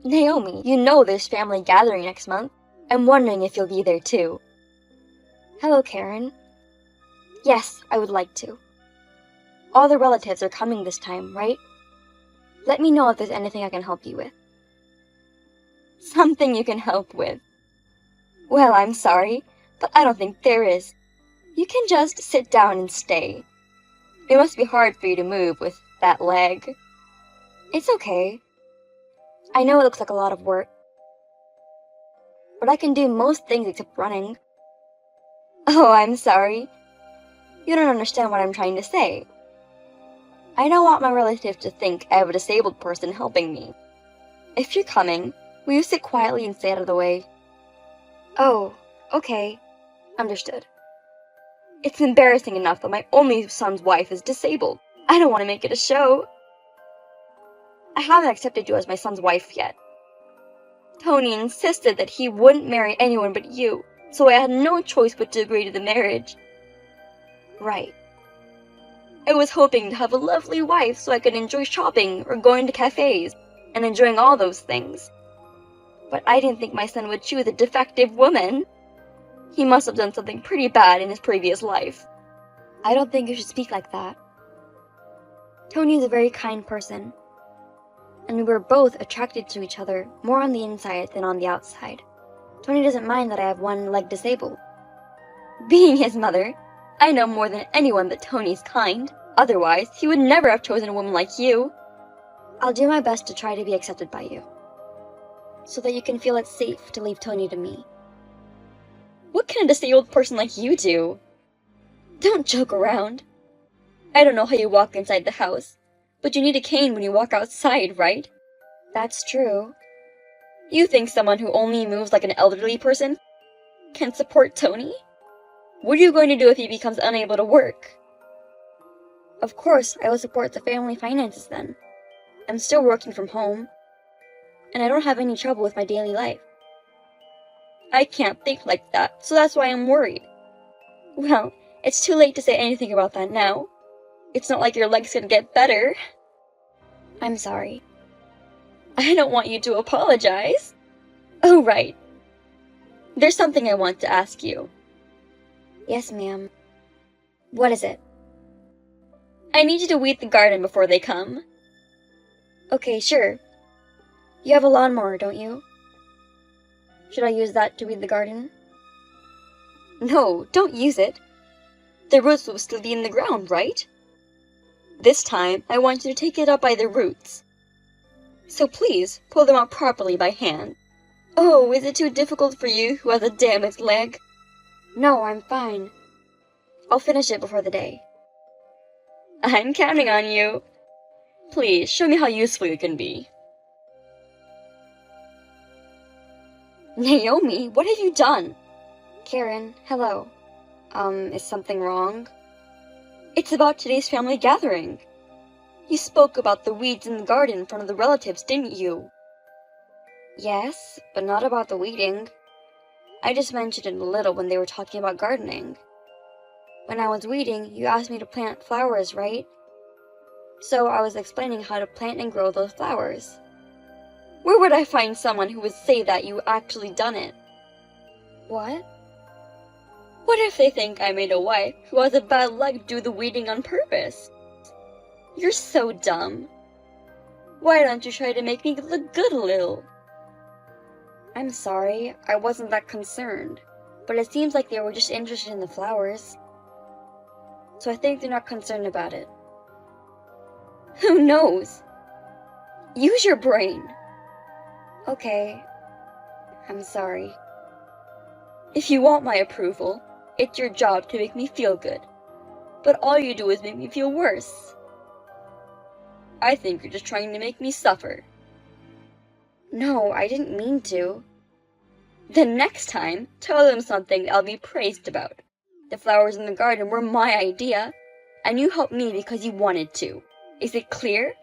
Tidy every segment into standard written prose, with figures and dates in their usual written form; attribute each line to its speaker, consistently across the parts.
Speaker 1: Naomi, you know there's family gathering next month. I'm wondering if you'll be there too. Hello, Karen. Yes, I would like to. All the relatives are coming this time, right? Let me know if there's anything I can help you with. Something you can help with? Well, I'm sorry, but I don't think there is. You can just sit down and stay. It must be hard for you to move with that leg. It's okay. I know it looks like a lot of work, but I can do most things except running. Oh, I'm sorry. You don't understand what I'm trying to say. I don't want my relatives to think I have a disabled person helping me. If you're coming, will you sit quietly and stay out of the way? Oh, okay. Understood. It's embarrassing enough that my only son's wife is disabled. I don't want to make it a show. I haven't accepted you as my son's wife yet. Tony insisted that he wouldn't marry anyone but you, so I had no choice but to agree to the marriage. Right. I was hoping to have a lovely wife so I could enjoy shopping or going to cafes and enjoying all those things. But I didn't think my son would choose a defective woman. He must have done something pretty bad in his previous life. I don't think you should speak like that. Tony is a very kind person, and we were both attracted to each other more on the inside than on the outside. Tony doesn't mind that I have one leg disabled. Being his mother, I know more than anyone that Tony's kind. Otherwise, he would never have chosen a woman like you. I'll do my best to try to be accepted by you, so that you can feel it's safe to leave Tony to me. What can a disabled person like you do? Don't joke around. I don't know how you walk inside the house, but you need a cane when you walk outside, right? That's true. You think someone who only moves like an elderly person can support Tony? What are you going to do if he becomes unable to work? Of course, I will support the family finances then. I'm still working from home, and I don't have any trouble with my daily life. I can't think like that, so that's why I'm worried. Well, it's too late to say anything about that now. It's not like your leg's gonna get better. I'm sorry. I don't want you to apologize. Oh, right. There's something I want to ask you. Yes, ma'am. What is it? I need you to weed the garden before they come. Okay, sure. You have a lawnmower, don't you? Should I use that to weed the garden? No, don't use it. The roots will still be in the ground, right? This time, I want you to take it up by the roots. So please, pull them out properly by hand. Oh, is it too difficult for you who has a damaged leg? No, I'm fine. I'll finish it before the day. I'm counting on you. Please, show me how useful you can be. Naomi, what have you done? Karen, hello. Is something wrong? It's about today's family gathering. You spoke about the weeds in the garden in front of the relatives, didn't you? Yes, but not about the weeding. I just mentioned it a little when they were talking about gardening. When I was weeding, you asked me to plant flowers, right? So I was explaining how to plant and grow those flowers. Where would I find someone who would say that you actually done it? What? What if they think I made a wife who has a bad leg do the weeding on purpose? You're so dumb. Why don't you try to make me look good a little? I'm sorry, I wasn't that concerned, but it seems like they were just interested in the flowers. So I think they're not concerned about it. Who knows? Use your brain. Okay, I'm sorry. If you want my approval, it's your job to make me feel good. But all you do is make me feel worse. I think you're just trying to make me suffer. No, I didn't mean to. Then next time, tell them something I'll be praised about. The flowers in the garden were my idea, and you helped me because you wanted to. Is it clear?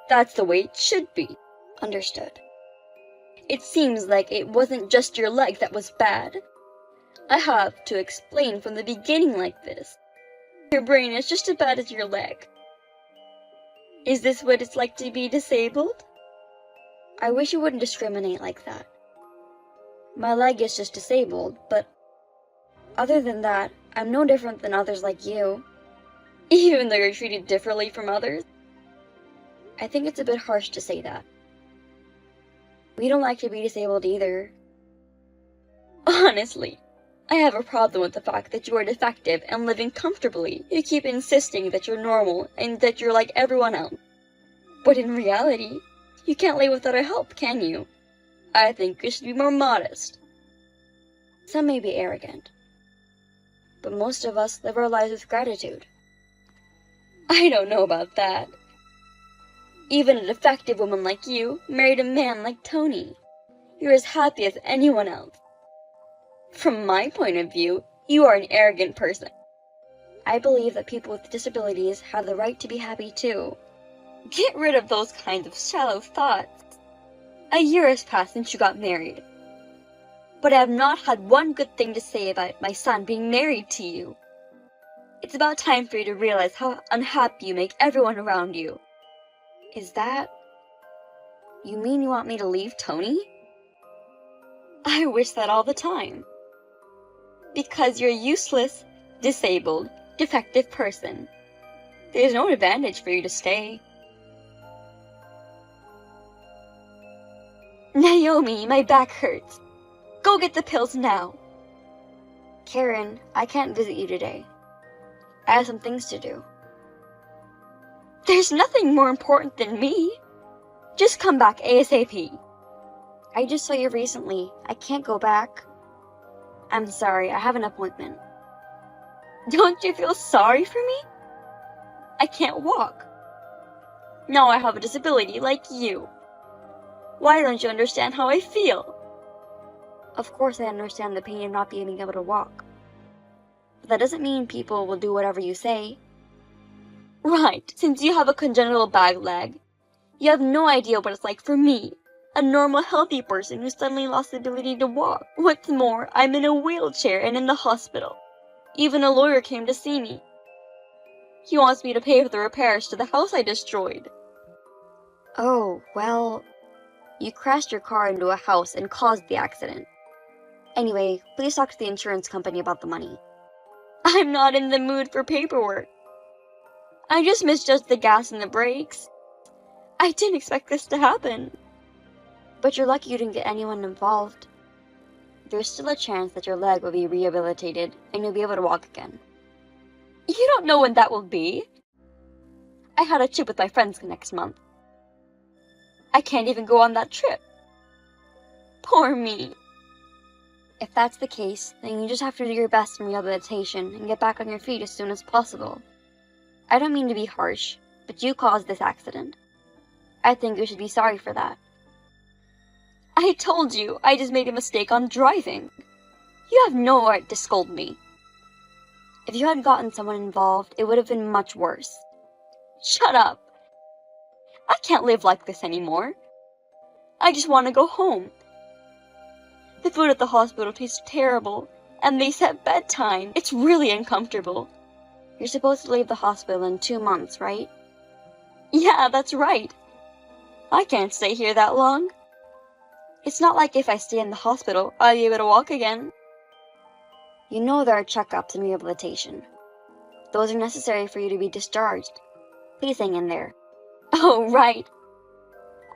Speaker 1: That's the way it should be. Understood. It seems like it wasn't just your leg that was bad. I have to explain from the beginning like this. Your brain is just as bad as your leg. Is this what it's like to be disabled?
Speaker 2: I wish you wouldn't discriminate like that. My leg is just disabled, but other than that, I'm no different than others like you.
Speaker 1: Even though you're treated differently from others?
Speaker 2: I think it's a bit harsh to say that. We don't like to be disabled either.
Speaker 1: Honestly, I have a problem with the fact that you are defective and living comfortably. You keep insisting that you're normal and that you're like everyone else. But in reality, you can't live without our help, can you? I think you should be more modest.
Speaker 2: Some may be arrogant, but most of us live our lives with gratitude.
Speaker 1: I don't know about that. Even a defective woman like you married a man like Tony. You're as happy as anyone else. From my point of view, you are an arrogant person.
Speaker 2: I believe that people with disabilities have the right to be happy too.
Speaker 1: Get rid of those kinds of shallow thoughts. A year has passed since you got married. But I have not had one good thing to say about my son being married to you. It's about time for you to realize how unhappy you make everyone around you.
Speaker 2: Is that... You mean you want me to leave Tony?
Speaker 1: I wish that all the time. Because you're a useless, disabled, defective person. There's no advantage for you to stay. Naomi, my back hurts. Go get the pills now.
Speaker 2: Karen, I can't visit you today. I have some things to do.
Speaker 1: There's nothing more important than me. Just come back ASAP.
Speaker 2: I just saw you recently. I can't go back. I'm sorry, I have an appointment.
Speaker 1: Don't you feel sorry for me? I can't walk. Now I have a disability like you. Why don't you understand how I feel?
Speaker 2: Of course I understand the pain of not being able to walk. But that doesn't mean people will do whatever you say.
Speaker 1: Right, since you have a congenital bag leg. You have no idea what it's like for me, a normal, healthy person who suddenly lost the ability to walk. What's more, I'm in a wheelchair and in the hospital. Even a lawyer came to see me. He wants me to pay for the repairs to the house I destroyed.
Speaker 2: Oh, well, you crashed your car into a house and caused the accident. Anyway, please talk to the insurance company about the money.
Speaker 1: I'm not in the mood for paperwork. I just misjudged the gas and the brakes. I didn't expect this to happen.
Speaker 2: But you're lucky you didn't get anyone involved. There's still a chance that your leg will be rehabilitated and you'll be able to walk again.
Speaker 1: You don't know when that will be. I had a trip with my friends next month. I can't even go on that trip. Poor me.
Speaker 2: If that's the case, then you just have to do your best in rehabilitation and get back on your feet as soon as possible. I don't mean to be harsh, but you caused this accident. I think you should be sorry for that.
Speaker 1: I told you, I just made a mistake on driving. You have no right to scold me.
Speaker 2: If you hadn't gotten someone involved, it would have been much worse.
Speaker 1: Shut up. I can't live like this anymore. I just want to go home. The food at the hospital tastes terrible, and they set bedtime. It's really uncomfortable.
Speaker 2: You're supposed to leave the hospital in 2 months, right?
Speaker 1: Yeah, that's right. I can't stay here that long. It's not like if I stay in the hospital, I'll be able to walk again.
Speaker 2: You know there are checkups and rehabilitation. Those are necessary for you to be discharged. Please hang in there.
Speaker 1: Oh, right.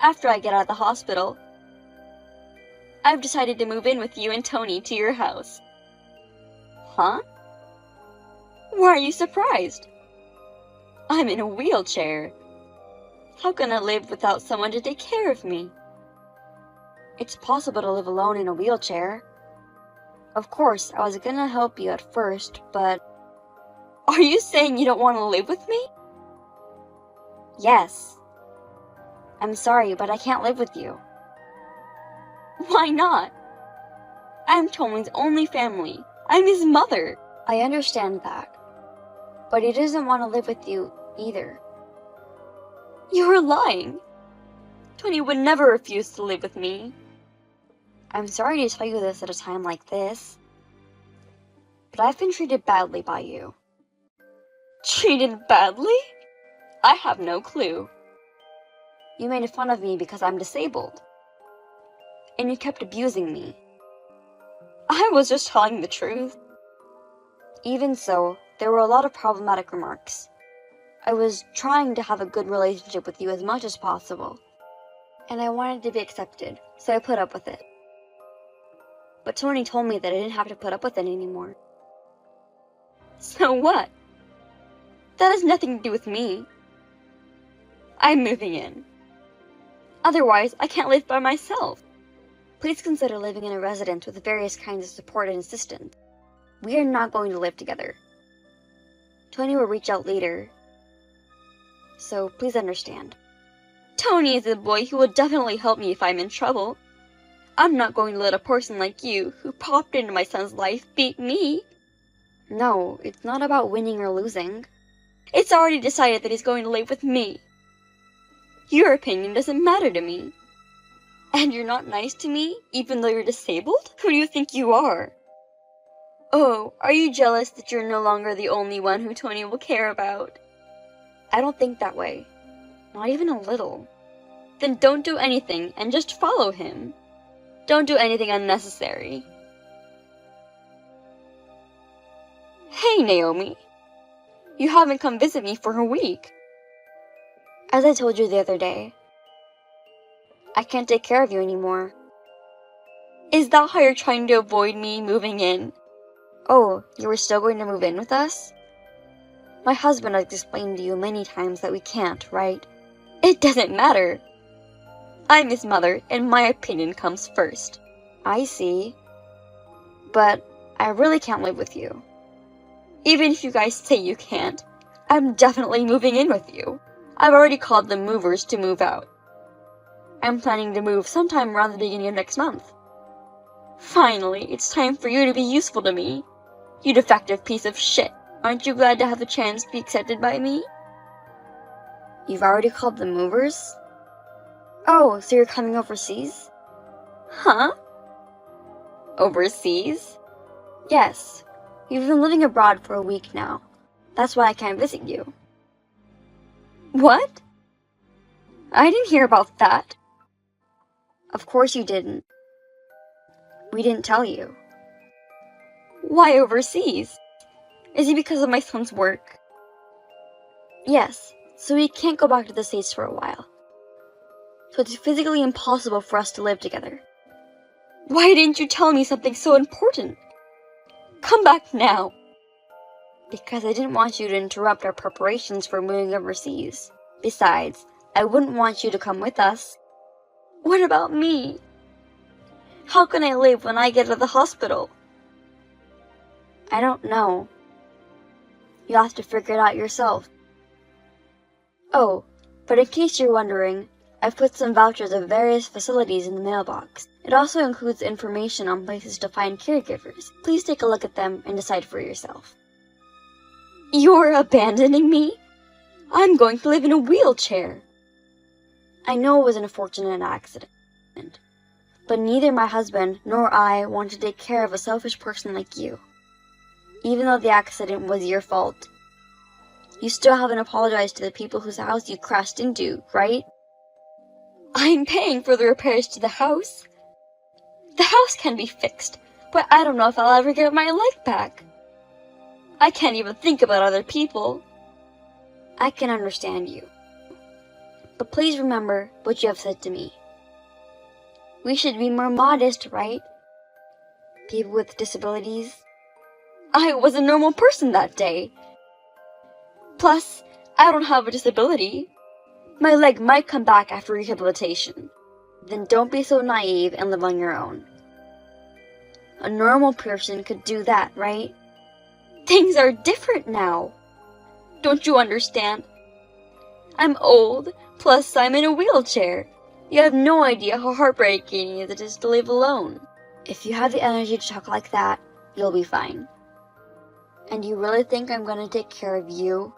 Speaker 1: After I get out of the hospital, I've decided to move in with you and Tony to your house. Huh? Why are you surprised? I'm in a wheelchair. How can I live without someone to take care of me?
Speaker 2: It's possible to live alone in a wheelchair. Of course, I was gonna help you at first, but...
Speaker 1: Are you saying you don't want to live with me?
Speaker 2: Yes. I'm sorry, but I can't live with you.
Speaker 1: Why not? I'm Tony's only family. I'm his mother.
Speaker 2: I understand that. But he doesn't want to live with you, either.
Speaker 1: You're lying. Tony would never refuse to live with me.
Speaker 2: I'm sorry to tell you this at a time like this, but I've been treated badly by you.
Speaker 1: Treated badly? I have no clue.
Speaker 2: You made fun of me because I'm disabled. and you kept abusing me.
Speaker 1: I was just telling the truth.
Speaker 2: Even so, there were a lot of problematic remarks. I was trying to have a good relationship with you as much as possible, and I wanted to be accepted, so I put up with it. But Tony told me that I didn't have to put up with it anymore.
Speaker 1: So what? That has nothing to do with me. I'm moving in. Otherwise, I can't live by myself.
Speaker 2: Please consider living in a residence with various kinds of support and assistance. We are not going to live together. Tony will reach out later, so please understand.
Speaker 1: Tony is a boy who will definitely help me if I'm in trouble. I'm not going to let a person like you, who popped into my son's life, beat me.
Speaker 2: No, it's not about winning or losing.
Speaker 1: It's already decided that he's going to live with me. Your opinion doesn't matter to me. And you're not nice to me, even though you're disabled? Who do you think you are? Oh, are you jealous that you're no longer the only one who Tony will care about?
Speaker 2: I don't think that way. Not even a little.
Speaker 1: Then don't do anything and just follow him. Don't do anything unnecessary. Hey, Naomi. You haven't come visit me for a week.
Speaker 2: As I told you the other day, I can't take care of you anymore.
Speaker 1: Is that how you're trying to avoid me moving in?
Speaker 2: Oh, you were still going to move in with us? My husband has explained to you many times that we can't, right?
Speaker 1: It doesn't matter. I'm his mother, and my opinion comes first.
Speaker 2: I see. But I really can't live with you.
Speaker 1: Even if you guys say you can't, I'm definitely moving in with you. I've already called the movers to move out. I'm planning to move sometime around the beginning of next month. Finally, it's time for you to be useful to me. You defective piece of shit. Aren't you glad to have the chance to be accepted by me?
Speaker 2: You've already called the movers? Oh, so you're coming overseas?
Speaker 1: Huh? Overseas?
Speaker 2: Yes. You've been living abroad for a week now. That's why I can't visit you.
Speaker 1: What? I didn't hear about that.
Speaker 2: Of course you didn't. We didn't tell you.
Speaker 1: Why overseas? Is it because of my son's work?
Speaker 2: Yes, so we can't go back to the States for a while. So it's physically impossible for us to live together.
Speaker 1: Why didn't you tell me something so important? Come back now.
Speaker 2: Because I didn't want you to interrupt our preparations for moving overseas. Besides, I wouldn't want you to come with us.
Speaker 1: What about me? How can I live when I get to the hospital?
Speaker 2: I don't know. You'll have to figure it out yourself. Oh, but in case you're wondering, I've put some vouchers of various facilities in the mailbox. It also includes information on places to find caregivers. Please take a look at them and decide for yourself.
Speaker 1: You're abandoning me? I'm going to live in a wheelchair.
Speaker 2: I know it was an unfortunate accident, but neither my husband nor I want to take care of a selfish person like you. Even though the accident was your fault, you still haven't apologized to the people whose house you crashed into, right?
Speaker 1: I'm paying for the repairs to the house. The house can be fixed, but I don't know if I'll ever get my leg back. I can't even think about other people.
Speaker 2: I can understand you. But please remember what you have said to me. We should be more modest, right? People with disabilities.
Speaker 1: I was a normal person that day. Plus, I don't have a disability. My leg might come back after rehabilitation.
Speaker 2: Then don't be so naive and live on your own. A normal person could do that, right?
Speaker 1: Things are different now. Don't you understand? I'm old, plus I'm in a wheelchair. You have no idea how heartbreaking it is to live alone.
Speaker 2: If you have the energy to talk like that, you'll be fine. And you really think I'm going to take care of you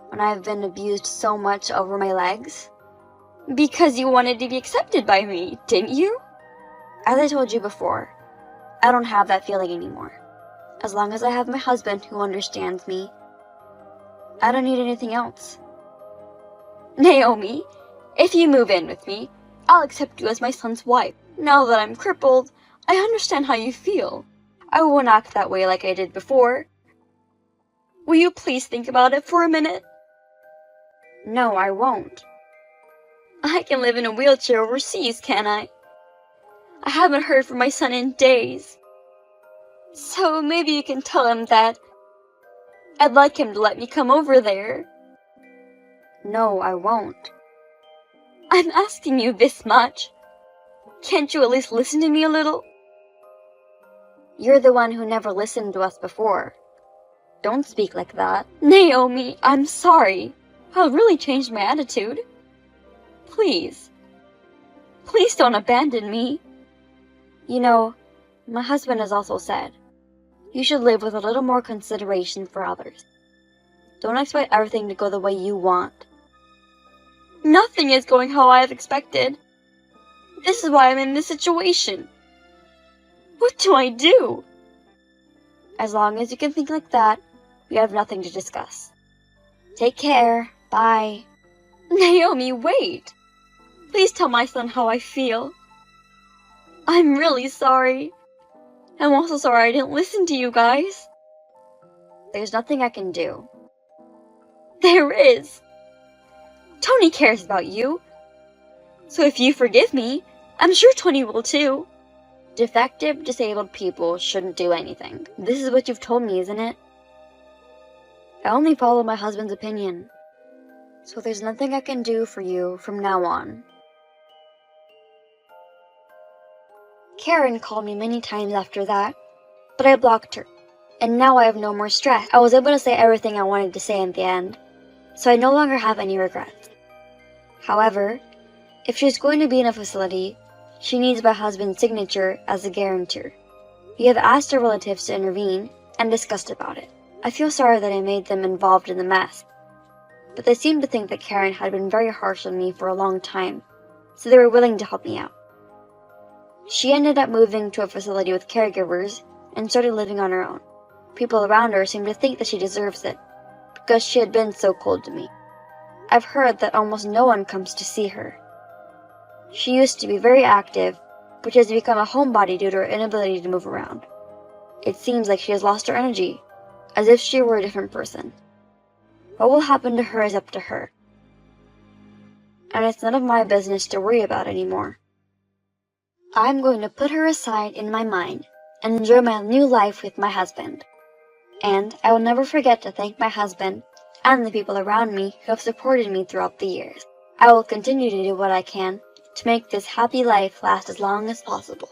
Speaker 2: when I've been abused so much over my legs?
Speaker 1: Because you wanted to be accepted by me, didn't you?
Speaker 2: As I told you before, I don't have that feeling anymore. As long as I have my husband who understands me, I don't need anything else.
Speaker 1: Naomi, if you move in with me, I'll accept you as my son's wife. Now that I'm crippled, I understand how you feel. I won't act that way like I did before. Will you please think about it for a minute?
Speaker 2: No, I won't.
Speaker 1: I can live in a wheelchair overseas, can't I? I haven't heard from my son in days. So maybe you can tell him that I'd like him to let me come over there.
Speaker 2: No, I won't.
Speaker 1: I'm asking you this much. Can't you at least listen to me a little?
Speaker 2: You're the one who never listened to us before. Don't speak like that.
Speaker 1: Naomi, I'm sorry. I'll really change my attitude. Please. Please don't abandon me.
Speaker 2: You know, my husband has also said, you should live with a little more consideration for others. Don't expect everything to go the way you want.
Speaker 1: Nothing is going how I have expected. This is why I'm in this situation. What do I do?
Speaker 2: As long as you can think like that, we have nothing to discuss. Take care. Bye.
Speaker 1: Naomi, wait. Please tell my son how I feel. I'm really sorry. I'm also sorry I didn't listen to you guys.
Speaker 2: There's nothing I can do.
Speaker 1: There is. Tony cares about you. So if you forgive me, I'm sure Tony will too.
Speaker 2: Defective, disabled people shouldn't do anything. This is what you've told me, isn't it? I only follow my husband's opinion. So there's nothing I can do for you from now on. Karen called me many times after that, but I blocked her. And now I have no more stress. I was able to say everything I wanted to say in the end, so I no longer have any regrets. However, if she's going to be in a facility, she needs my husband's signature as a guarantor. We have asked our relatives to intervene and discussed about it. I feel sorry that I made them involved in the mess, but they seem to think that Karen had been very harsh on me for a long time, so they were willing to help me out. She ended up moving to a facility with caregivers and started living on her own. People around her seem to think that she deserves it, because she had been so cold to me. I've heard that almost no one comes to see her. She used to be very active, but she has become a homebody due to her inability to move around. It seems like she has lost her energy, as if she were a different person. What will happen to her is up to her. And it's none of my business to worry about anymore. I'm going to put her aside in my mind and enjoy my new life with my husband. And I will never forget to thank my husband and the people around me who have supported me throughout the years. I will continue to do what I can to make this happy life last as long as possible.